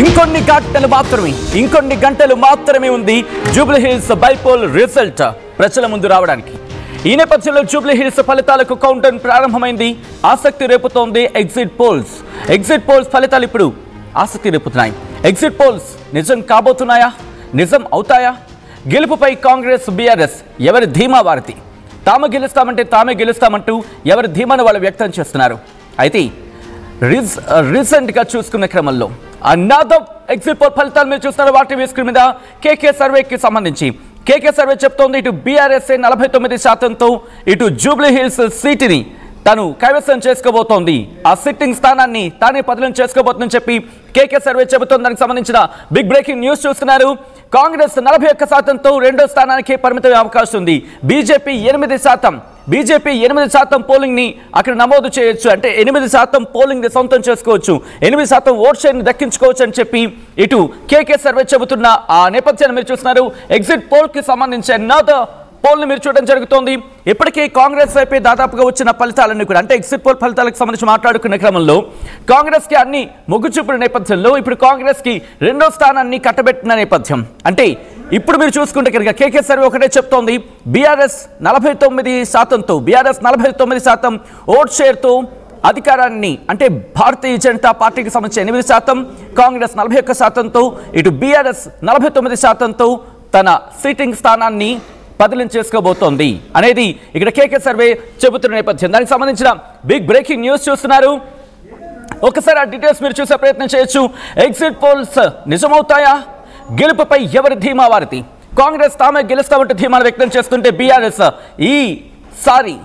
ఇంకొన్ని గంటలు మాత్రమే ఉంది జూబ్లీ హిల్స్ బైపోల్ రిజల్ట్ ప్రజల ముందు రావడానికి. ఈ నేపథ్యంలో జూబ్లీ హిల్స్ ఫలితాలకు కౌంటౌన్ ప్రారంభమైంది. ఆసక్తి రేపుతోంది ఎగ్జిట్ పోల్స్ ఫలితాలు ఇప్పుడు ఆసక్తి రేపుతున్నాయి. ఎగ్జిట్ పోల్స్ నిజం కాబోతున్నాయా? నిజం అవుతాయా? గెలుపుపై కాంగ్రెస్ బీఆర్ఎస్ ఎవరి ధీమా వారిది? తామే గెలుస్తామంటూ ఎవరి ధీమాను వాళ్ళు వ్యక్తం చేస్తున్నారు. అయితే రీసెంట్గా చూసుకున్న క్రమంలో అన్నదర్ ఎగ్జిట్ పోల్ ఫలితాలు మీరు చూస్తున్నారు వాటి స్క్రీన్ మీద. కేకే సర్వేకి సంబంధించి కేకే సర్వే చెప్తోంది ఇటు బీఆర్ఎస్ఏ 49%తో ఇటు జూబ్లీ హిల్స్ సీటుని తను కైవసం చేసుకోబోతోంది. ఆ సిట్టింగ్ స్థానాన్ని తానే పదిలం చేసుకోబోతుందని చెప్పి కేకే సర్వే చెబుతోంది. దానికి సంబంధించిన బిగ్ బ్రేకింగ్ న్యూస్ చూస్తున్నారు. కాంగ్రెస్ 41%తో రెండో స్థానానికి పరిమితమయ్యే అవకాశం ఉంది. బీజేపీ 8% పోలింగ్ ని అక్కడ నమోదు చేయొచ్చు. అంటే 8% పోలింగ్ ని సొంతం చేసుకోవచ్చు, 8% ఓట్ షేర్ ని దక్కించుకోవచ్చు అని చెప్పి ఇటు కేకే సర్వే చెబుతున్న ఆ నేపథ్యాన్ని మీరు చూస్తున్నారు. ఎగ్జిట్ పోల్ కి సంబంధించి అన్నదర్ పోల్ ని మీరు చూడడం జరుగుతోంది. ఇప్పటికే కాంగ్రెస్ వైపే దాదాపుగా వచ్చిన ఫలితాలన్నీ కూడా అంటే ఎగ్జిట్ పోల్ ఫలితాలకు సంబంధించి మాట్లాడుకునే క్రమంలో కాంగ్రెస్ కి అన్ని మొగ్గు చూపిన నేపథ్యంలో ఇప్పుడు కాంగ్రెస్ కి రెండో స్థానాన్ని కట్టబెట్టిన నేపథ్యం. అంటే ఇప్పుడు మీరు చూసుకుంటే కనుక కేకే సర్వే ఒకటే చెప్తోంది బీఆర్ఎస్ 49% ఓట్ షేర్తో అధికారాన్ని అంటే భారతీయ జనతా పార్టీకి సంబంధించి 8%, కాంగ్రెస్ 41%తో ఇటు బీఆర్ఎస్ 49%తో తన సీటింగ్ స్థానాన్ని బదిలీ చేసుకోబోతోంది అనేది ఇక్కడ కేకే సర్వే చెబుతున్న నేపథ్యం. దానికి సంబంధించిన బిగ్ బ్రేకింగ్ న్యూస్ చూస్తున్నారు. ఒకసారి ఆ డీటెయిల్స్ మీరు చూసే ప్రయత్నం చేయొచ్చు. Exit polls నిజమవుతాయా? గెలుపుపై ఎవరి ధీమా వారిది? కాంగ్రెస్ తామే గెలుస్తామంటే ధీమాను వ్యక్తం చేస్తుంటే బీఆర్ఎస్ ఈసారి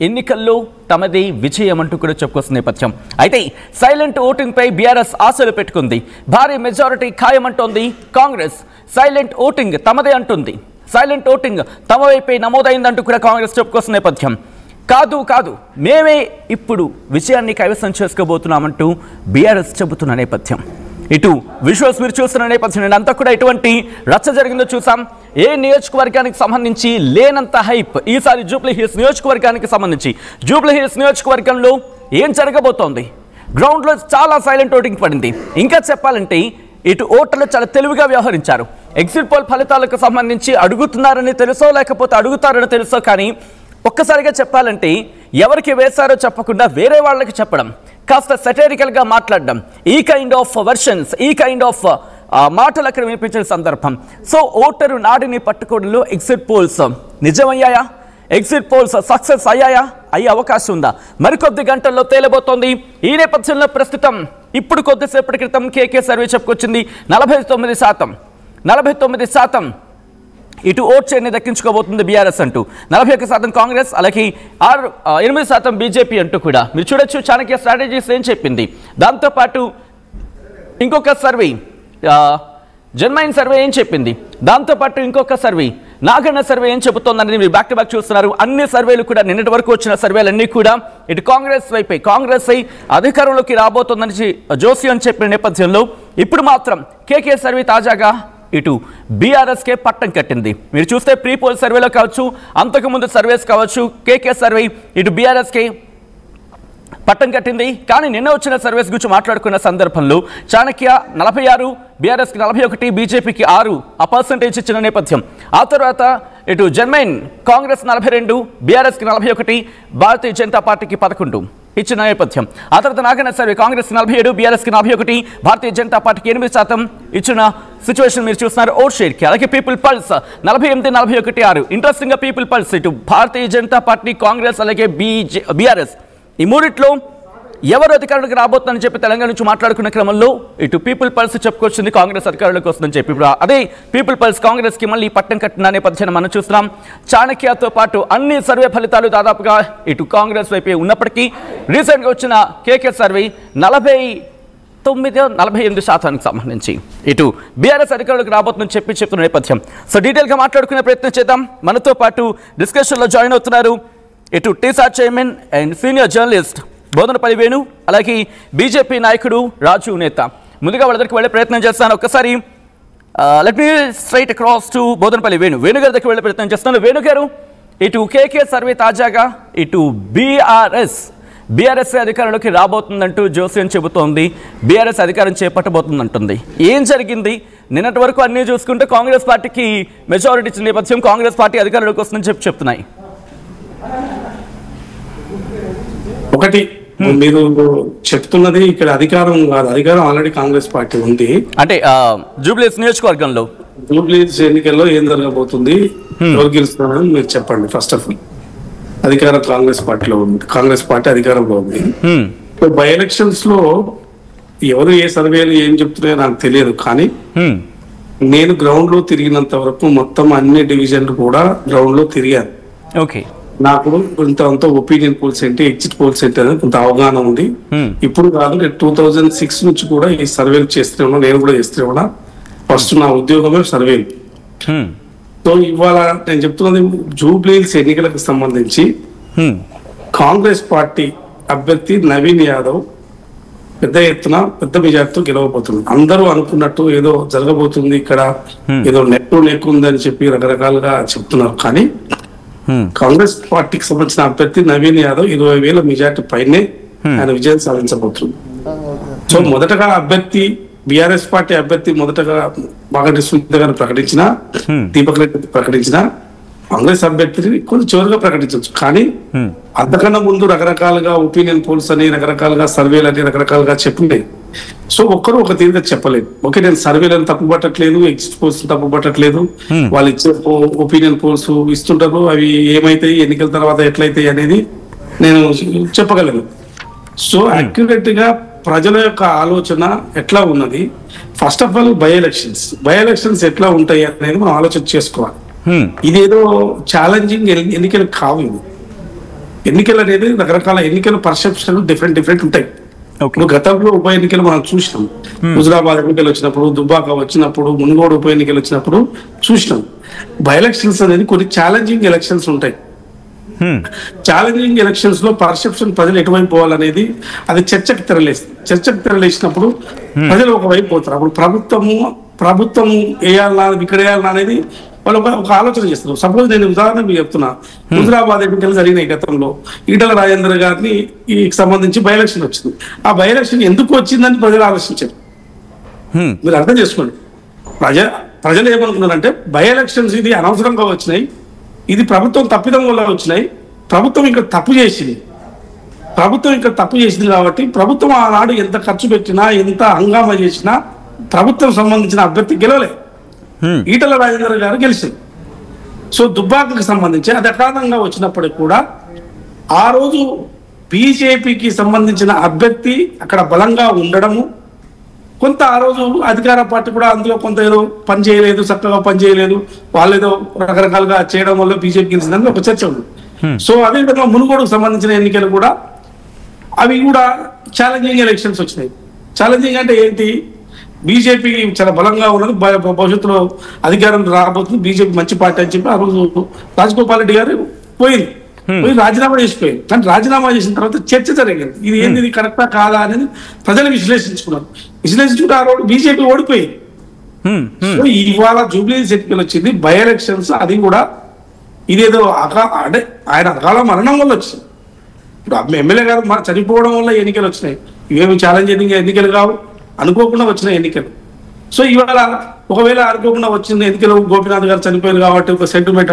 ఎన్నికల్లో తమది విజయం అంటూ కూడా చెప్పుకొస్తున్న నేపథ్యం. అయితే సైలెంట్ ఓటింగ్ పై బీఆర్ఎస్ ఆశలు పెట్టుకుంది. భారీ మెజారిటీ ఖాయమంటోంది కాంగ్రెస్. సైలెంట్ ఓటింగ్ తమదే అంటుంది. సైలెంట్ ఓటింగ్ తమ వైపే నమోదైందంటూ కూడా కాంగ్రెస్ చెప్పుకొస్తున్న నేపథ్యం. కాదు మేమే ఇప్పుడు విజయాన్ని కైవసం చేసుకోబోతున్నామంటూ బీఆర్ఎస్ చెబుతున్న నేపథ్యం. ఇటు విజువల్స్ మీరు చూస్తున్న నేపథ్యం అంతా కూడా ఎటువంటి రచ్చ జరిగిందో చూసాం. ఏ నియోజకవర్గానికి సంబంధించి లేనంత హైప్ ఈసారి జూబ్లీ హిల్స్ నియోజకవర్గానికి సంబంధించి. జూబ్లీ హిల్స్ నియోజకవర్గంలో ఏం జరగబోతోంది? గ్రౌండ్లో చాలా సైలెంట్ ఓటింగ్ పడింది. ఇంకా చెప్పాలంటే ఇటు ఓటర్లు చాలా తెలివిగా వ్యవహరించారు. ఎగ్జిట్ పోల్ ఫలితాలకు సంబంధించి అడుగుతున్నారని తెలుసో లేకపోతే అడుగుతారని తెలుసో కానీ ఒక్కసారిగా చెప్పాలంటే ఎవరికి వేశారో చెప్పకుండా వేరే వాళ్ళకి చెప్పడం, కాస్త సెటరికల్గా మాట్లాడడం, ఈ కైండ్ ఆఫ్ వర్షన్స్, ఈ కైండ్ ఆఫ్ మాటలు అక్కడ వినిపించిన సందర్భం. సో ఓటరు నాడిని పట్టుకోవడంలో ఎగ్జిట్ పోల్స్ నిజమయ్యాయా? ఎగ్జిట్ పోల్స్ సక్సెస్ అయ్యాయా? అయ్యే అవకాశం ఉందా? మరికొద్ది గంటల్లో తేలబోతోంది. ఈ నేపథ్యంలో ప్రస్తుతం ఇప్పుడు కొద్దిసేపటి క్రితం కేకే సర్వే చెప్పుకొచ్చింది 49% ఇటు ఓట్ షేర్ని దక్కించుకోబోతుంది బీఆర్ఎస్ అంటూ, 41% కాంగ్రెస్, అలాగే 8% బీజేపీ అంటూ కూడా మీరు చూడొచ్చు. చాణక్య స్ట్రాటజీస్ ఏం చెప్పింది. దాంతోపాటు ఇంకొక సర్వే జన్మైన్ సర్వే ఏం చెప్పింది, దాంతోపాటు ఇంకొక సర్వే నాగన్న సర్వే ఏం చెబుతోందని మీరు బ్యాక్ టు బ్యాక్ చూస్తున్నారు. అన్ని సర్వేలు కూడా నిన్నటి వరకు వచ్చిన సర్వేలన్నీ కూడా ఇటు కాంగ్రెస్ వైపే, కాంగ్రెస్ అధికారంలోకి రాబోతోందని జోసి అని చెప్పిన నేపథ్యంలో ఇప్పుడు మాత్రం కేకే సర్వే తాజాగా ఇటు బీఆర్ఎస్కే పట్టం కట్టింది. మీరు చూస్తే ప్రీ పోల్ సర్వేలో కావచ్చు, అంతకుముందు సర్వేస్ కావచ్చు, కేకే సర్వే ఇటు బీఆర్ఎస్కే పట్టం కట్టింది. కానీ నిన్న వచ్చిన సర్వేస్ గురించి మాట్లాడుకున్న సందర్భంలో చాణక్య 46, బీఆర్ఎస్కి 41, బీజేపీకి 6 ఆ పర్సంటేజ్ ఇచ్చిన నేపథ్యం. ఆ తర్వాత ఇటు జన్మైన్ కాంగ్రెస్ 42, బీఆర్ఎస్కి 41, భారతీయ జనతా పార్టీకి 11 ఇచ్చిన నేపథ్యం. ఆ తర్వాత నాగన్న సర్వే కాంగ్రెస్ 47, బీఆర్ఎస్కి 41, భారతీయ జనతా పార్టీకి 8% ఇచ్చిన సిచ్యువేషన్ మీరు చూస్తున్నారు ఓట్ షేర్కి. అలాగే పీపుల్ పల్స్ 48, 41, 6. ఇంట్రెస్టింగ్గా పీపుల్ పల్స్ ఇటు భారతీయ జనతా పార్టీ, కాంగ్రెస్ అలాగే బీఆర్ఎస్ ఈ మూడిట్లో ఎవరు అధికారులకు రాబోతుందని చెప్పి తెలంగాణ నుంచి మాట్లాడుకున్న క్రమంలో ఇటు పీపుల్ పల్స్ చెప్పుకొచ్చింది కాంగ్రెస్ అధికారులకు వస్తుందని చెప్పి. ఇప్పుడు అదే పీపుల్ పల్స్ కాంగ్రెస్కి మళ్ళీ పట్టం కట్టిన నేపథ్యాన్ని మనం చూస్తున్నాం. చాణక్యతో పాటు అన్ని సర్వే ఫలితాలు దాదాపుగా ఇటు కాంగ్రెస్ వైపే ఉన్నప్పటికీ రీసెంట్గా వచ్చిన కేకే సర్వే 49-48% సంబంధించి ఇటు బీఆర్ఎస్ అధికారులకు రాబోతుందని చెప్తున్న నేపథ్యం. సో డీటెయిల్గా మాట్లాడుకునే ప్రయత్నం చేద్దాం. మనతో పాటు డిస్కషన్లో జాయిన్ అవుతున్నారు ఇటు టీసార్ chairman and senior journalist Bodhanapalli Venu, అలాగే బీజేపీ నాయకుడు రాజు నేత. ముందుగా వాళ్ళ దగ్గరికి వెళ్ళే ప్రయత్నం చేస్తాను. ఒక్కసారి let me straight across to Bodhanapalli Venu గారి దగ్గరికి వెళ్ళే ప్రయత్నం చేస్తాను. వేణు గారు, ఇటు కేకే సర్వే తాజాగా ఇటు బీఆర్ఎస్ బీఆర్ఎస్ అధికారంలోకి రాబోతుందంటూ జోస్యం చెబుతోంది. బీఆర్ఎస్ అధికారం చేపట్టబోతుందంటుంది. ఏం జరిగింది? నిన్నటి వరకు అన్నీ చూసుకుంటే కాంగ్రెస్ పార్టీకి మెజారిటీ ఇచ్చిన నేపథ్యం కాంగ్రెస్ పార్టీ అధికారంలోకి వస్తుందని చెప్తున్నాయి. ఒకటి మీరు చెప్తున్నది ఇక్కడ అధికారం కాదు, అధికారం ఆల్రెడీ కాంగ్రెస్ పార్టీ ఉంది. అంటే జూబ్లీహిల్స్ నియోజకవర్గంలో జూబ్లీహిల్స్ ఎన్నికల్లో ఏం జరగబోతుంది, ఎవరు గెలుస్తున్నారని మీరు చెప్పండి. ఫస్ట్ ఆఫ్ ఆల్ అధికారం కాంగ్రెస్ పార్టీలో ఉంది, కాంగ్రెస్ పార్టీ అధికారంలో ఉంది. బై ఎలక్షన్స్ లో ఎవరు ఏ సర్వేలు ఏం చెప్తున్నాయో నాకు తెలియదు, కానీ నేను గ్రౌండ్ లో తిరిగినంత వరకు మొత్తం అన్ని డివిజన్లు కూడా గ్రౌండ్ లో తిరిగాను. ఓకే, నాకు కొంత ఒపీనియన్ పోల్స్ ఏంటి, ఎగ్జిట్ పోల్స్ ఏంటి అనేది కొంత అవగాహన ఉంది. ఇప్పుడు కాదు, నేను 2006 నుంచి కూడా ఈ సర్వేలు చేస్తూనే ఉన్నా, నేను కూడా చేస్తూనే ఉన్నా. ఫస్ట్ నా ఉద్యోగమే సర్వేలు. సో ఇవాళ నేను చెప్తున్నది జూబ్లీహిల్స్ ఎన్నికలకు సంబంధించి కాంగ్రెస్ పార్టీ అభ్యర్థి నవీన్ యాదవ్ పెద్ద ఎత్తున పెద్ద మెజార్టీతో గెలవబోతుంది. అందరూ అనుకున్నట్టు ఏదో జరగబోతుంది, ఇక్కడ ఏదో నెక్ ఉందని చెప్పి రకరకాలుగా చెప్తున్నారు. కానీ కాంగ్రెస్ పార్టీకి సంబంధించిన అభ్యర్థి నవీన్ యాదవ్ 20,000 మెజార్టీ పైనే ఆయన విజయం సాధించబోతుంది. సో మొదటగా అభ్యర్థి బీఆర్ఎస్ పార్టీ అభ్యర్థి మొదటగా మాగంటి సునీత గారు ప్రకటించిన, దీపక్ రెడ్డి ప్రకటించిన, కాంగ్రెస్ అభ్యర్థిని కొంచెం చివరిగా ప్రకటించవచ్చు. కానీ అంతకన్నా ముందు రకరకాలుగా ఒపీనియన్ పోల్స్ అని, రకరకాలుగా సర్వేలు అని రకరకాలుగా చెప్పలేదు. సో ఒక్కరు ఒక తీరుగా చెప్పలేదు. ఓకే, నేను సర్వేలను తప్పుపట్టట్లేదు, ఎగ్జిట్ పోల్స్ తప్పుపట్టట్లేదు, వాళ్ళు ఇచ్చే ఒపీనియన్ పోల్స్ ఇస్తుంటారు, అవి ఏమైతాయి, ఎన్నికల తర్వాత ఎట్లయితాయి అనేది నేను చెప్పగలను. సో అక్యురేట్ గా ప్రజల యొక్క ఆలోచన ఎట్లా ఉన్నది, first of all by elections ఎట్లా ఉంటాయి అనేది మనం ఆలోచన చేసుకోవాలి. ఇదేదో ఛాలెంజింగ్ ఎన్నికలు కావు. ఇది ఎన్నికలు అనేది రకరకాల ఎన్నికల పర్సెప్షన్ డిఫరెంట్ ఉంటాయి. ఇప్పుడు గతంలో ఉప ఎన్నికలు మనం చూసినాం. హుజురాబాద్ ఎన్నికలు వచ్చినప్పుడు, దుబ్బాక వచ్చినప్పుడు, మునుగోడు ఉప ఎన్నికలు వచ్చినప్పుడు చూసినాం. బై ఎలక్షన్స్ అనేది కొన్ని ఛాలెంజింగ్ ఎలక్షన్స్ ఉంటాయి. ఛాలెంజింగ్ ఎలక్షన్స్ లో పర్సెప్షన్ ప్రజలు ఎటువైపు పోవాలనేది అది చర్చకు తెరలేసినప్పుడు ప్రజలు ఒకవైపు పోతారు. అప్పుడు ప్రభుత్వం వేయాలన్నా, ఇక్కడ వేయాలన్నా అనేది వాళ్ళు ఒక ఆలోచన చేస్తారు. సపోజ్ నేను ఉదాహరణ మీకు చెప్తున్నా, హుజురాబాద్ ఎన్నికలు జరిగినాయి గతంలో. ఈటల రాజేందర్ గారిని ఈ సంబంధించి బై ఎలక్షన్ వచ్చింది. ఆ బై ఎలక్షన్ ఎందుకు వచ్చిందని ప్రజలు ఆలోచించారు. మీరు అర్థం చేసుకోండి. ప్రజలు ఏమనుకున్నారంటే బై ఎలక్షన్స్ ఇది అనవసరంగా వచ్చినాయి, ఇది ప్రభుత్వం తప్పిదం వల్ల వచ్చినాయి, ప్రభుత్వం ఇక్కడ తప్పు చేసింది కాబట్టి ప్రభుత్వం ఆనాడు ఎంత ఖర్చు పెట్టినా, ఎంత హంగామా చేసినా ప్రభుత్వం సంబంధించిన అభ్యర్థి గెలవలే. ఈటల రాజేందర్ గారు గెలిచింది. సో దుబ్బాకకు సంబంధించి అది అకారణంగా వచ్చినప్పటికి కూడా ఆ రోజు బీజేపీకి సంబంధించిన అభ్యర్థి అక్కడ బలంగా ఉండడము, కొంత ఆ రోజు అధికార పార్టీ కూడా అందులో కొంత ఏదో చక్కగా పనిచేయలేదు, వాళ్ళు ఏదో రకరకాలుగా చేయడం వల్ల బీజేపీ గెలిచిందని ఒక చర్చ ఉంది. సో అదేవిధంగా మునుగోడుకు సంబంధించిన ఎన్నికలు కూడా అవి కూడా ఛాలెంజింగ్ ఎలక్షన్స్ వచ్చినాయి. ఛాలెంజింగ్ అంటే ఏంటి, బీజేపీ చాలా బలంగా ఉన్నది, భవిష్యత్తులో అధికారం రాబోతుంది, బీజేపీ మంచి పార్టీ అని చెప్పి ఆ రోజు రాజగోపాల్ రెడ్డి గారు పోయి రాజీనామా చేసిపోయారు. కానీ రాజీనామా చేసిన తర్వాత చర్చ జరిగింది, ఇది ఏంది, ఇది కరెక్టా కాదా అనేది ప్రజలు విశ్లేషించుకుంటే ఆ రోజు బీజేపీ ఓడిపోయింది. సో ఇవాళ జూబ్లీహిల్స్ ఎన్నికలు వచ్చింది, బై ఎలక్షన్స్, అది కూడా ఇదేదో అంటే ఆయన అకాల మరణం వల్ల వచ్చింది. ఇప్పుడు ఎమ్మెల్యే గారు చనిపోవడం వల్ల ఎన్నికలు వచ్చినాయి, ఇవేమి ఛాలెంజింగ్ ఎన్నికలు కావు, అనుకోకుండా వచ్చిన ఎన్నికలు. సో ఇవాళ ఒకవేళ అనుకోకుండా వచ్చిన ఎన్నికలు గోపీనాథ్ గారు చనిపోయారు కాబట్టి ఒక సెంటిమెంట్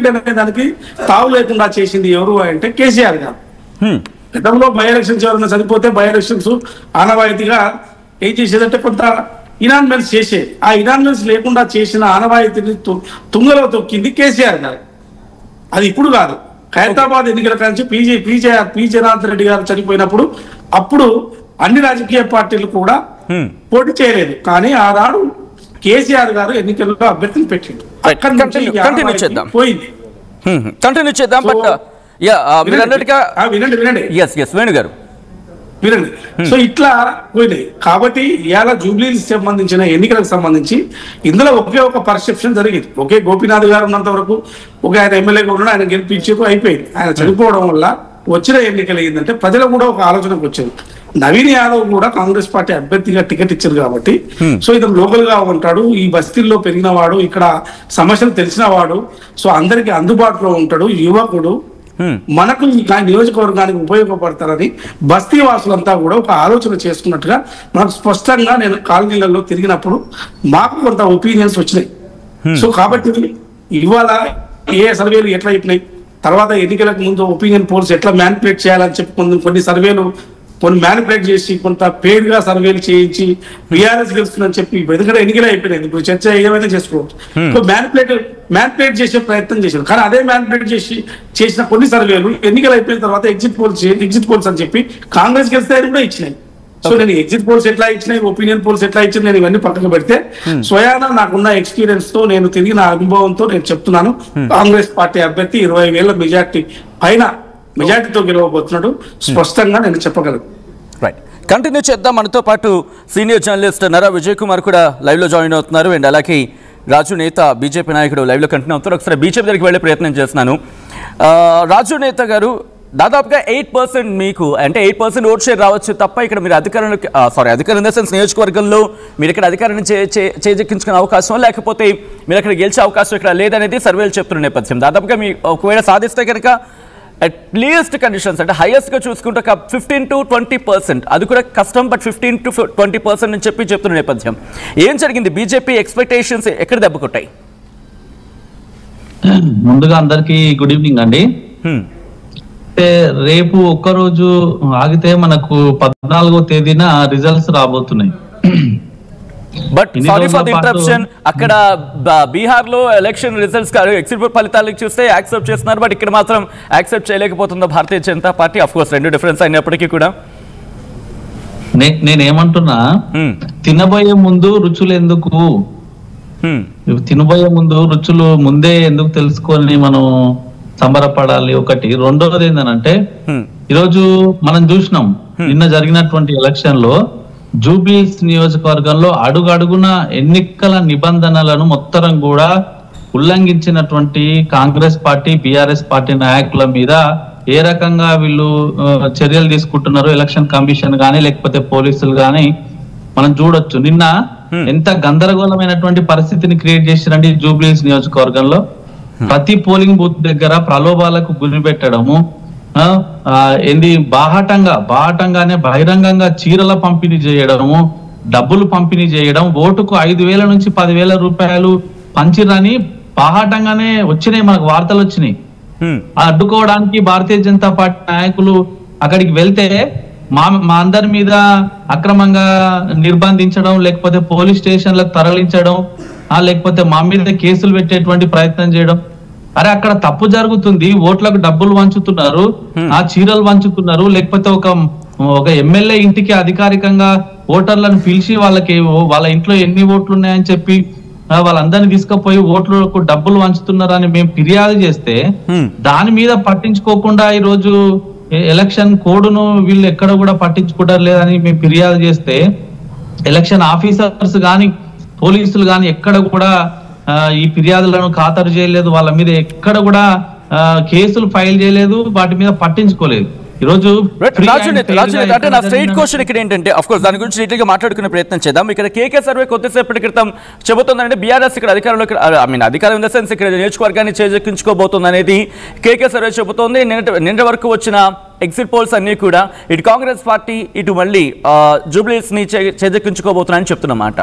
అనే దానికి తావు లేకుండా చేసింది ఎవరు అంటే కేసీఆర్ గారు. గతంలో బై ఎలక్షన్స్ ఎవరైనా చనిపోతే బై ఎలక్షన్స్ ఆనవాయితీగా ఏం చేసేదంటే కొంత ఇనాన్మెంట్స్ చేసేది. ఆ ఇనాన్మెంట్స్ లేకుండా చేసిన ఆనవాయితీని తుంగలో తొక్కింది కేసీఆర్ గారు. అది ఇప్పుడు కాదు, ఖైరతాబాద్ ఎన్నికల నుంచి పి జనార్దన్ రెడ్డి గారు చనిపోయినప్పుడు అప్పుడు అన్ని రాజకీయ పార్టీలు కూడా పోటీ చేయలేదు. కానీ ఆనాడు కేసీఆర్ గారు ఎన్నికల్లో అభ్యర్థిని పెట్టిండు. పోయింది. వినండి. సో ఇట్లా పోయినాయి. కాబట్టి ఇవాళ జూబ్లీహిల్స్ సంబంధించిన ఎన్నికలకు సంబంధించి ఇందులో ఒకే ఒక పర్సెప్షన్ జరిగింది. ఒకే గోపీనాథ్ గారు ఉన్నంత వరకు ఆయన ఎమ్మెల్యేగా ఉన్నాడు, ఆయన గెలిపించేది అయిపోయింది. ఆయన చనిపోవడం వల్ల వచ్చిన ఎన్నికలు ఏంటంటే ప్రజలు కూడా ఒక ఆలోచనకు వచ్చేది. నవీన్ యాదవ్ కూడా కాంగ్రెస్ పార్టీ అభ్యర్థిగా టికెట్ ఇచ్చారు కాబట్టి సో ఇతను లోకల్ గా ఉంటాడు, ఈ బస్తీల్లో పెరిగిన వాడు, ఇక్కడ సమస్యలు తెలిసిన వాడు, సో అందరికి అందుబాటులో ఉంటాడు, యువకుడు, మనకు ఈ నియోజకవర్గానికి ఉపయోగపడతారని బస్తీ వాసులంతా కూడా ఒక ఆలోచన చేసుకున్నట్టుగా నాకు స్పష్టంగా నేను కాలనీలలో తిరిగినప్పుడు మాకు కొంత ఒపీనియన్స్ వచ్చినాయి. సో కాబట్టి ఇవాళ ఏ సర్వేలు ఎట్లా అయిపోయినాయి, తర్వాత ఎన్నికలకు ముందు ఒపీనియన్ పోల్స్ ఎట్లా మ్యానిపులేట్ చేయాలని చెప్పి కొన్ని సర్వేలు కొన్ని మ్యానిపులేట్ చేసి కొంత పేడ్ గా సర్వేలు చేయించి బీఆర్ఎస్ గెలుస్తుందని చెప్పి ఎందుకంటే ఎన్నికలు అయిపోయినాయి, ఇప్పుడు చర్చ ఏమైనా చేసుకోవచ్చు. మ్యానిపులేట్ చేసే ప్రయత్నం చేశారు. కానీ అదే మ్యానిపులేట్ చేసిన కొన్ని సర్వేలు ఎన్నికలు అయిపోయిన తర్వాత ఎగ్జిట్ పోల్స్ అని చెప్పి కాంగ్రెస్ గెలిస్తే కూడా ఇచ్చినాయి. సో నేను ఎగ్జిట్ పోల్స్ ఎట్లా ఇచ్చినాయి, ఒపీనియన్ పోల్స్ ఎట్లా ఇచ్చింది, నేను ఇవన్నీ పక్కన పెడితే స్వయానా నాకున్న ఎక్స్పీరియన్స్ తో నేను తిరిగిన అనుభవంతో నేను చెప్తున్నాను, కాంగ్రెస్ పార్టీ అభ్యర్థి 20,000 మెజార్టీ పైన మెజార్టీతో గెలవబోతున్నాడు స్పష్టంగా నేను చెప్పగలను. రైట్, కంటిన్యూ చేద్దాం. మనతో పాటు సీనియర్ జర్నలిస్ట్ నరా విజయ్ కుమార్ కూడా లైవ్ లో జాయిన్ అవుతున్నారు. అండ్ అలాగే రాజు నేత బీజేపీ నాయకుడు లైవ్ లో కంటిన్యూ అవుతారు. ఒకసారి బీజేపీ దగ్గరికి వెళ్ళే ప్రయత్నం చేస్తున్నాను. రాజు నేత గారు, దాదాపుగా 8% మీకు అంటే 8% ఓట్ షేర్ రావచ్చు తప్ప ఇక్కడ మీరు అధికారం ఇన్ ద సెన్స్ నియోజకవర్గంలో మీరు ఇక్కడ అధికారాన్ని చేజెక్కించుకునే అవకాశం లేకపోతే మీరు అక్కడ గెలిచే అవకాశం ఇక్కడ లేదనేది సర్వేలు చెప్తున్న నేపథ్యం. దాదాపుగా మీ ఒకవేళ సాధిస్తే కనుక అట్లీస్ట్ కండిషన్స్ అంటే హైయెస్ట్గా చూసుకుంటే 15 to 20%, అది కూడా కష్టం, బట్ 15 to 20% అని చెప్తున్న నేపథ్యం. ఏం జరిగింది, బీజేపీ ఎక్స్పెక్టేషన్స్ ఎక్కడ దెబ్బ కొట్టాయి? ముందుగా అందరికి గుడ్ ఈవినింగ్ అండి. రేపు ఒక్కరోజు ఆగితే మనకు 14వ తేదీన రిజల్ట్స్ రాబోతున్నాయి. But sorry for the interruption, అక్కడ బీహార్ లో ఎలక్షన్ రిజల్ట్స్ ఎగ్జిట్ పోల్ ఫలితాలకు చూస్తే యాక్సెప్ట్ చేస్తున్నారు, బట్ ఇక్కడ మాత్రం యాక్సెప్ట్ చేయలేకపోతుందో Bharatiya Janata party. Of course రెండు డిఫరెన్స్ అయినప్పటికీ కూడా నేనేమంటున్నా, తినబోయే ముందు రుచులు ఎందుకు, తినబోయే ముందు రుచులు ముందే ఎందుకు తెలుసుకొని మనం సంబరపడాలి ఒకటి. రెండవది ఏంటంటే ఈరోజు మనం చూసినాం నిన్న జరిగినటువంటి ఎలక్షన్ లో జూబ్లీహిల్స్ నియోజకవర్గంలో అడుగడుగున ఎన్నికల నిబంధనలను మొత్తం కూడా ఉల్లంఘించినటువంటి కాంగ్రెస్ పార్టీ బీఆర్ఎస్ పార్టీ నాయకుల మీద ఏ రకంగా వీళ్ళు చర్యలు తీసుకుంటున్నారు ఎలక్షన్ కమిషన్ గానీ లేకపోతే పోలీసులు గానీ మనం చూడొచ్చు. నిన్న ఎంత గందరగోళమైనటువంటి పరిస్థితిని క్రియేట్ చేసిరండి జూబ్లీహిల్స్ నియోజకవర్గంలో. ప్రతి పోలింగ్ బూత్ దగ్గర ప్రలోభాలకు గురి పెట్టడము, బాహటంగానే బహిరంగంగా చీరల పంపిణీ చేయడము, డబ్బులు పంపిణీ చేయడం, ఓటుకు 5,000 నుంచి 10,000 రూపాయలు పంచిరని బాహటంగానే వచ్చినాయి, మనకు వార్తలు వచ్చినాయి. అడ్డుకోవడానికి భారతీయ జనతా పార్టీ నాయకులు అక్కడికి వెళ్తే మా అందరి మీద అక్రమంగా నిర్బంధించడం, లేకపోతే పోలీస్ స్టేషన్లకు తరలించడం, లేకపోతే మా మీద కేసులు పెట్టేటువంటి ప్రయత్నం చేయడం. అరే అక్కడ తప్పు జరుగుతుంది, ఓట్లకు డబ్బులు వంచుతున్నారు, ఆ చీరలు వంచుతున్నారు, లేకపోతే ఒక ఎమ్మెల్యే ఇంటికి అధికారికంగా ఓటర్లను పిలిచి వాళ్ళ ఇంట్లో ఎన్ని ఓట్లు ఉన్నాయని చెప్పి వాళ్ళందరినీ తీసుకుపోయి ఓట్లకు డబ్బులు వంచుతున్నారని మేము ఫిర్యాదు చేస్తే దాని మీద పట్టించుకోకుండా ఈ రోజు ఎలక్షన్ కోడ్ను వీళ్ళు ఎక్కడ కూడా పట్టించుకుంటారు లేదని మేము ఫిర్యాదు చేస్తే ఎలక్షన్ ఆఫీసర్స్ గాని పోలీసులు గాని ఎక్కడ కూడా ఈ ఫిర్యాదులను ఖాతరు చేయలేదు, వాళ్ళ మీద ఎక్కడ కూడా కేసులు ఫైల్ చేయలేదు, వాటి మీద పట్టించుకోలేదు. ఈరోజు నా స్ట్రైట్ క్వశ్చన్ ఇక్కడ ఏంటంటే, ఆఫ్ కోర్స్ దాని గురించి డీటెయిల్ గా మాట్లాడుకునే ప్రయత్నం చేద్దాం. ఇక్కడ కేకే సర్వే కొద్దిసేపటి క్రితం చెబుతుందంటే బీఆర్ఎస్ ఇక్కడ అధికారం ఇన్ ద సెన్స్ ఇక్కడ నియోజకవర్గాన్ని చేజెక్కించుకోబోతుంది అనేది కేకే సర్వే చెబుతోంది. నిన్న వరకు వచ్చిన ఎగ్జిట్ పోల్స్ అన్ని కూడా ఇటు కాంగ్రెస్ పార్టీ ఇటు మళ్ళీ జూబ్లీహిల్స్ ని చేజెక్కించుకోబోతున్నారని చెప్తున్నమాట.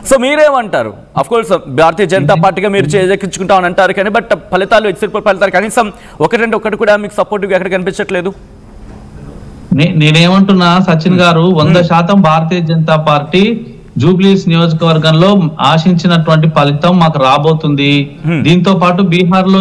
సో మీరేమంటారు? అఫ్ కోర్స్ భారతీయ జనతా పార్టీగా మీరు చేజెక్కించుకుంటామని అంటారు కానీ బట్ ఫలితాలు ఎగ్జిట్ పోల్ ఫలితాలు కనీసం ఒకటి కూడా మీకు సపోర్టివ్ ఎక్కడ కనిపించట్లేదు. నేనేమంటున్నా సచిన్ గారు, 100% భారతీయ జనతా పార్టీ జూబ్లీహిల్స్ నియోజకవర్గంలో ఆశించినటువంటి ఫలితం మాకు రాబోతుంది. దీంతో పాటు బీహార్ లో